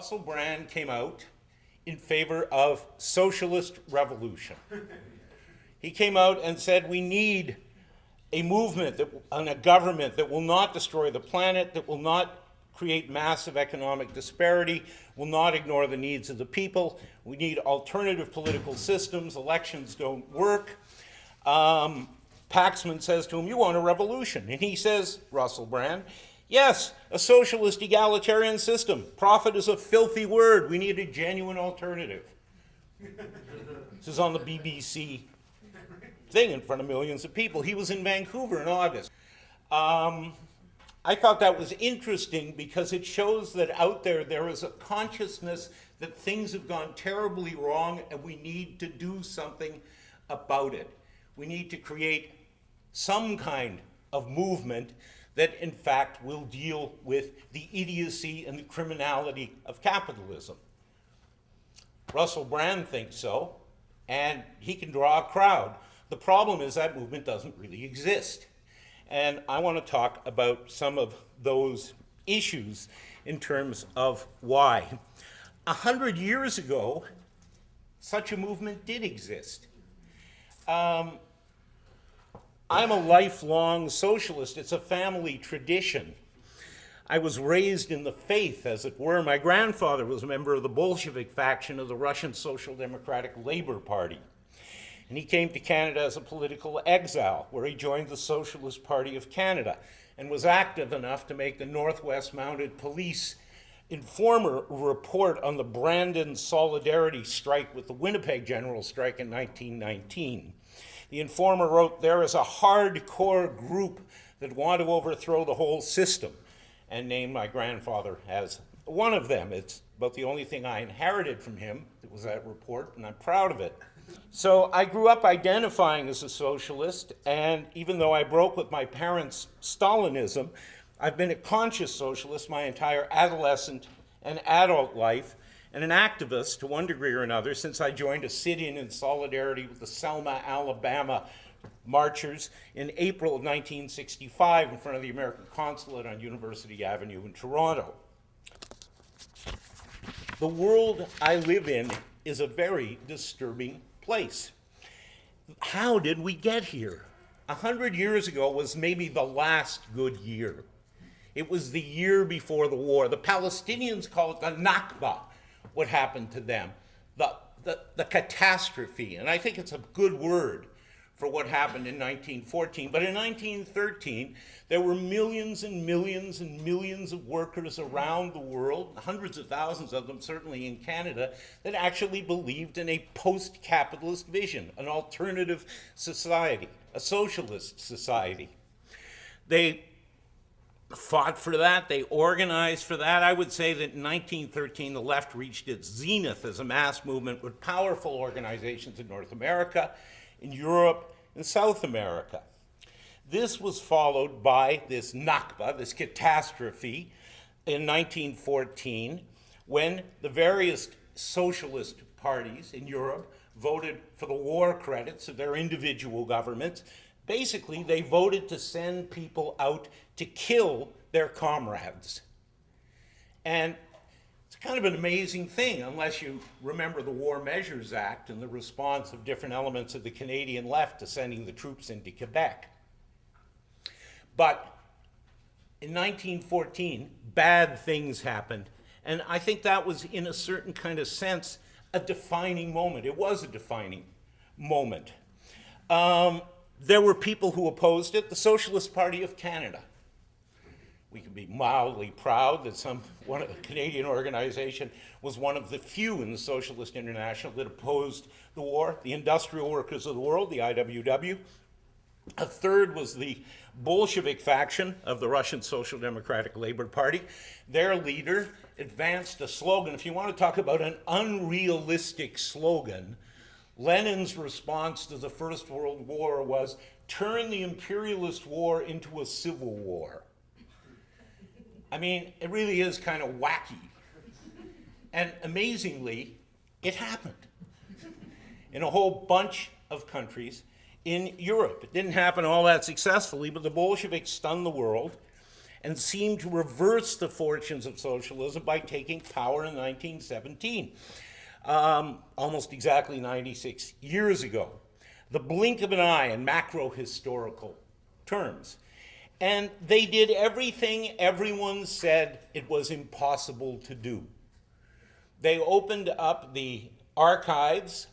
Russell Brand came out in favor of socialist revolution. He came out and said we need a movement and a government that will not destroy the planet, that will not create massive economic disparity, will not ignore the needs of the people. We need alternative political systems. Elections don't work. Paxman says to him, you want a revolution. And he says, Russell Brand, yes, a socialist egalitarian system. Profit is a filthy word. We need a genuine alternative. This is on the BBC thing in front of millions of people. He was in Vancouver in August. I thought that was interesting because it shows that out there is a consciousness that things have gone terribly wrong and we need to do something about it. We need to create some kind of movement that in fact will deal with the idiocy and the criminality of capitalism. Russell Brand thinks so, and he can draw a crowd. The problem is that movement doesn't really exist. And I want to talk about some of those issues in terms of why. 100 years ago, such a movement did exist. I'm a lifelong socialist. It's a family tradition. I was raised in the faith, as it were. My grandfather was a member of the Bolshevik faction of the Russian Social Democratic Labor Party. And he came to Canada as a political exile, where he joined the Socialist Party of Canada and was active enough to make the Northwest Mounted Police Informer report on the Brandon solidarity strike with the Winnipeg General Strike in 1919. The Informer wrote, there is a hardcore group that want to overthrow the whole system, and named my grandfather as one of them. It's about the only thing I inherited from him. It was that report, and I'm proud of it. So I grew up identifying as a socialist, and even though I broke with my parents' Stalinism, I've been a conscious socialist my entire adolescent and adult life, and an activist to one degree or another since I joined a sit-in in solidarity with the Selma, Alabama marchers in April of 1965 in front of the American consulate on University Avenue in Toronto. The world I live in is a very disturbing place. How did we get here? 100 years ago was maybe the last good year. It was the year before the war. The Palestinians call it the Nakba, what happened to them, the catastrophe. And I think it's a good word for what happened in 1914. But in 1913, there were millions and millions and millions of workers around the world, hundreds of thousands of them certainly in Canada, that actually believed in a post-capitalist vision, an alternative society, a socialist society. They fought for that, they organized for that. I would say that in 1913, the left reached its zenith as a mass movement with powerful organizations in North America, in Europe, and South America. This was followed by this Nakba, this catastrophe, in 1914, when the various socialist parties in Europe voted for the war credits of their individual governments. Basically, they voted to send people out to kill their comrades. And it's kind of an amazing thing, unless you remember the War Measures Act and the response of different elements of the Canadian left to sending the troops into Quebec. But in 1914, bad things happened. And I think that was, in a certain kind of sense, a defining moment. It was a defining moment. There were people who opposed it. The Socialist Party of Canada. We can be mildly proud that one of the Canadian organization was one of the few in the Socialist International that opposed the war. The Industrial Workers of the World, the IWW. A third was the Bolshevik faction of the Russian Social Democratic Labor Party. Their leader advanced a slogan. If you want to talk about an unrealistic slogan, Lenin's response to the First World War was, turn the imperialist war into a civil war. I mean, it really is kind of wacky. And amazingly, it happened in a whole bunch of countries in Europe. It didn't happen all that successfully, but the Bolsheviks stunned the world, and seemed to reverse the fortunes of socialism by taking power in 1917, almost exactly 96 years ago. The blink of an eye in macro-historical terms. And they did everything everyone said it was impossible to do. They opened up the archives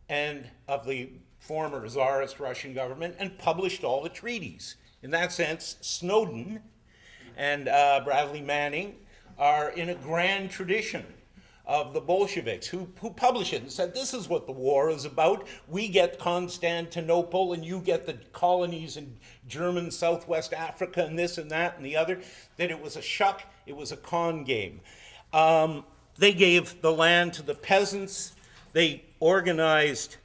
of the former Tsarist Russian government and published all the treaties. In that sense, Snowden and Bradley Manning are in a grand tradition of the Bolsheviks who published it and said, this is what the war is about. We get Constantinople and you get the colonies in German Southwest Africa and this and that and the other. That it was a shuck, it was a con game. They gave the land to the peasants. They organized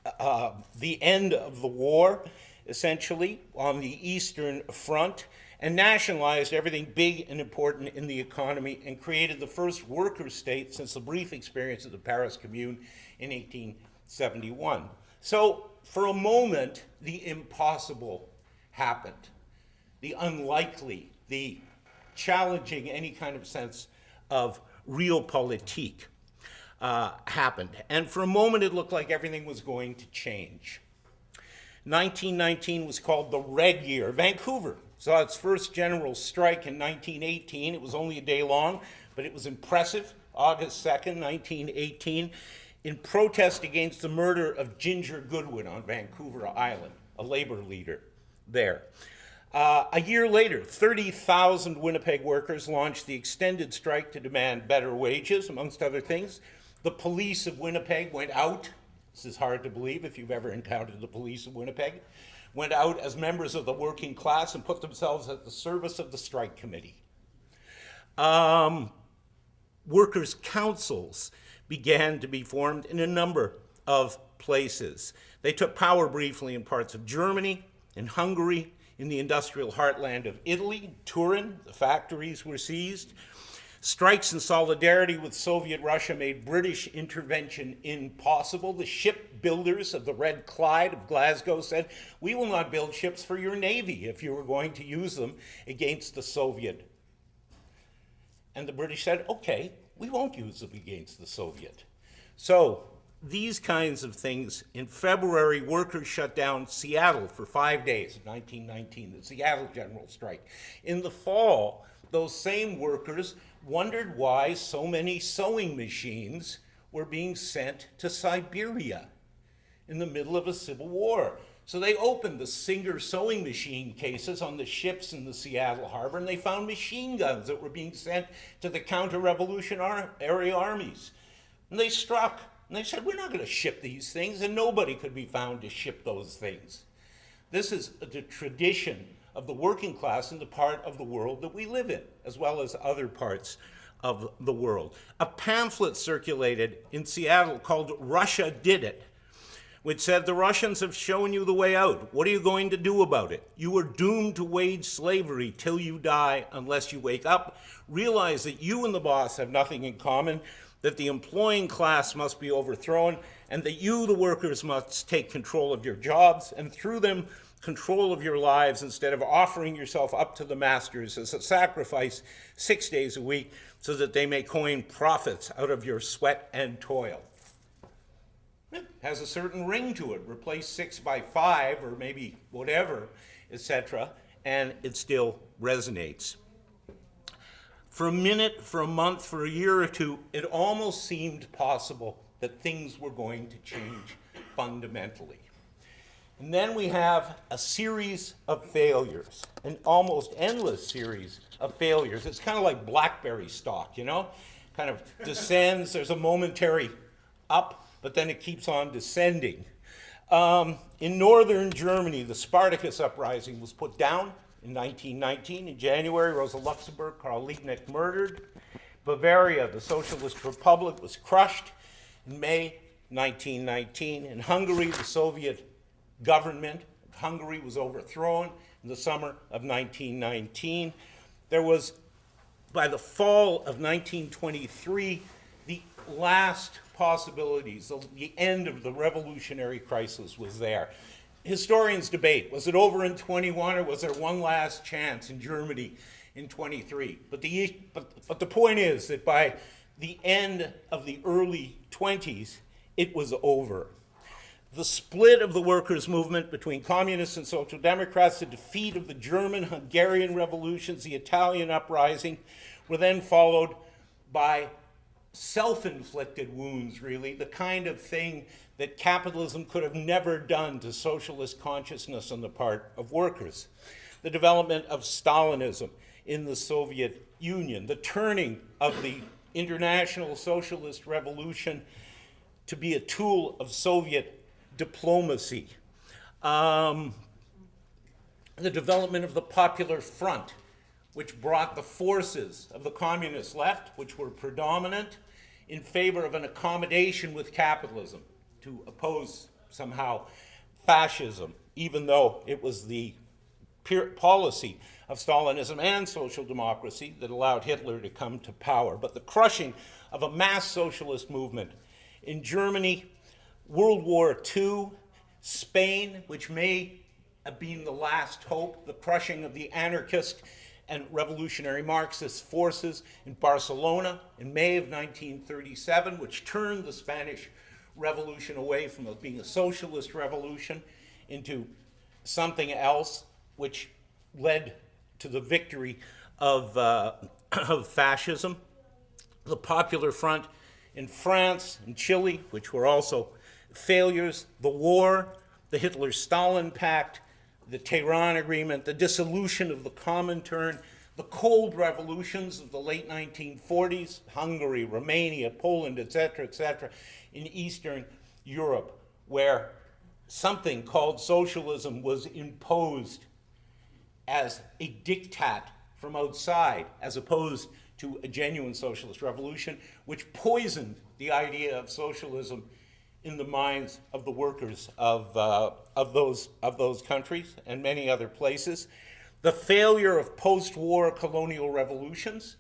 the end of the war, essentially, on the Eastern Front, and nationalized everything big and important in the economy and created the first worker state since the brief experience of the Paris Commune in 1871. So for a moment, the impossible happened. The unlikely, the challenging any kind of sense of realpolitik happened. And for a moment, it looked like everything was going to change. 1919 was called the Red Year. Vancouver saw its first general strike in 1918. It was only a day long, but it was impressive. August 2nd, 1918, in protest against the murder of Ginger Goodwin on Vancouver Island, a labor leader there. A year later, 30,000 Winnipeg workers launched the extended strike to demand better wages, amongst other things. The police of Winnipeg went out. This is hard to believe if you've ever encountered the police of Winnipeg. Went out as members of the working class and put themselves at the service of the strike committee. Workers' councils began to be formed in a number of places. They took power briefly in parts of Germany, in Hungary, in the industrial heartland of Italy, Turin. The factories were seized. Strikes in solidarity with Soviet Russia made British intervention impossible. The shipbuilders of the Red Clyde of Glasgow said, we will not build ships for your navy if you were going to use them against the Soviet. And the British said, okay, we won't use them against the Soviet. So these kinds of things. In February, workers shut down Seattle for 5 days in 1919, the Seattle General Strike. In the fall, those same workers wondered why so many sewing machines were being sent to Siberia in the middle of a civil war. So they opened the Singer sewing machine cases on the ships in the Seattle harbor, and they found machine guns that were being sent to the counter-revolutionary armies. And they struck, and they said, we're not going to ship these things, and nobody could be found to ship those things. This is the tradition of the working class in the part of the world that we live in, as well as other parts of the world. A pamphlet circulated in Seattle called Russia Did It, which said, the Russians have shown you the way out. What are you going to do about it? You are doomed to wage slavery till you die unless you wake up, realize that you and the boss have nothing in common, that the employing class must be overthrown, and that you, the workers, must take control of your jobs, and through them, control of your lives instead of offering yourself up to the masters as a sacrifice 6 days a week so that they may coin profits out of your sweat and toil. It has a certain ring to it. Replace 6 by 5 or maybe whatever, etc., and it still resonates. For a minute, for a month, for a year or two, it almost seemed possible that things were going to change fundamentally. And then we have a series of failures, an almost endless series of failures. It's kind of like BlackBerry stock, you know? Kind of descends, there's a momentary up, but then it keeps on descending. In northern Germany, the Spartacus uprising was put down in 1919. In January, Rosa Luxemburg, Karl Liebknecht murdered. Bavaria, the Socialist Republic, was crushed in May 1919. In Hungary, the Soviet government of Hungary was overthrown in the summer of 1919. There was, by the fall of 1923, the last possibilities, the end of the revolutionary crisis was there. Historians debate, was it over in 21 or was there one last chance in Germany in 23. But the point is that by the end of the early 20s, it was over. The split of the workers' movement between communists and social democrats, the defeat of the German, Hungarian revolutions, the Italian uprising, were then followed by self-inflicted wounds, really, the kind of thing that capitalism could have never done to socialist consciousness on the part of workers. The development of Stalinism in the Soviet Union, the turning of the international socialist revolution to be a tool of Soviet diplomacy. The development of the Popular Front, which brought the forces of the communist left, which were predominant, in favor of an accommodation with capitalism to oppose somehow fascism, even though it was the policy of Stalinism and social democracy that allowed Hitler to come to power. But the crushing of a mass socialist movement in Germany, World War II, Spain, which may have been the last hope, the crushing of the anarchist and revolutionary Marxist forces in Barcelona in May of 1937, which turned the Spanish Revolution away from being a socialist revolution into something else, which led to the victory of fascism. The Popular Front in France and Chile, which were also failures, the war, the Hitler-Stalin Pact, the Tehran Agreement, the dissolution of the Comintern, the cold revolutions of the late 1940s, Hungary, Romania, Poland, etc., in Eastern Europe, where something called socialism was imposed as a diktat from outside, as opposed to a genuine socialist revolution, which poisoned the idea of socialism in the minds of the workers of those countries and many other places. The failure of post-war colonial revolutions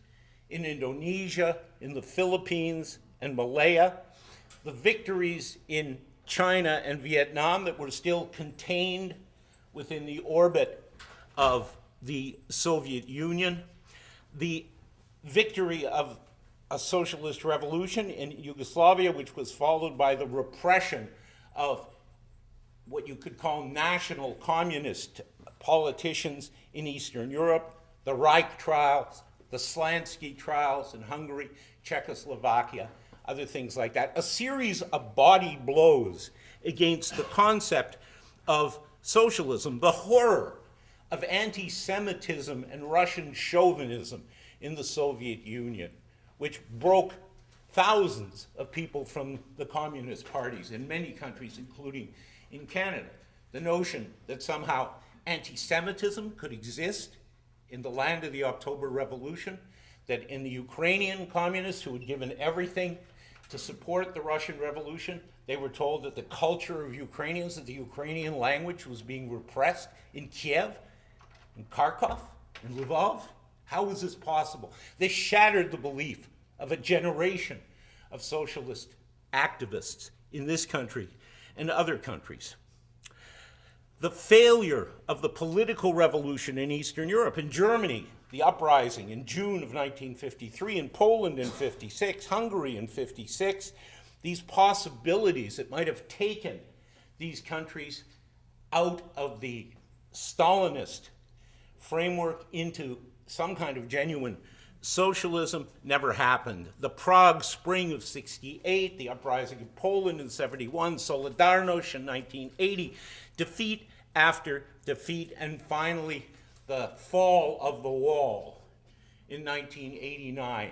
in Indonesia, in the Philippines, and Malaya. The victories in China and Vietnam that were still contained within the orbit of the Soviet Union. The victory of a socialist revolution in Yugoslavia, which was followed by the repression of what you could call national communist politicians in Eastern Europe, the Reich trials, the Slansky trials in Hungary, Czechoslovakia, other things like that. A series of body blows against the concept of socialism, the horror of anti-Semitism and Russian chauvinism in the Soviet Union, which broke thousands of people from the communist parties in many countries, including in Canada. The notion that somehow anti-Semitism could exist in the land of the October Revolution, that in the Ukrainian communists who had given everything to support the Russian Revolution, they were told that the culture of Ukrainians, that the Ukrainian language was being repressed in Kiev, in Kharkov, in Lvov. How was this possible? This shattered the belief of a generation of socialist activists in this country and other countries. The failure of the political revolution in Eastern Europe, in Germany, the uprising in June of 1953, in Poland in 56, Hungary in 56, these possibilities that might have taken these countries out of the Stalinist framework into some kind of genuine socialism never happened. The Prague Spring of 68, the uprising in Poland in 71, Solidarność in 1980, defeat after defeat, and finally the fall of the wall in 1989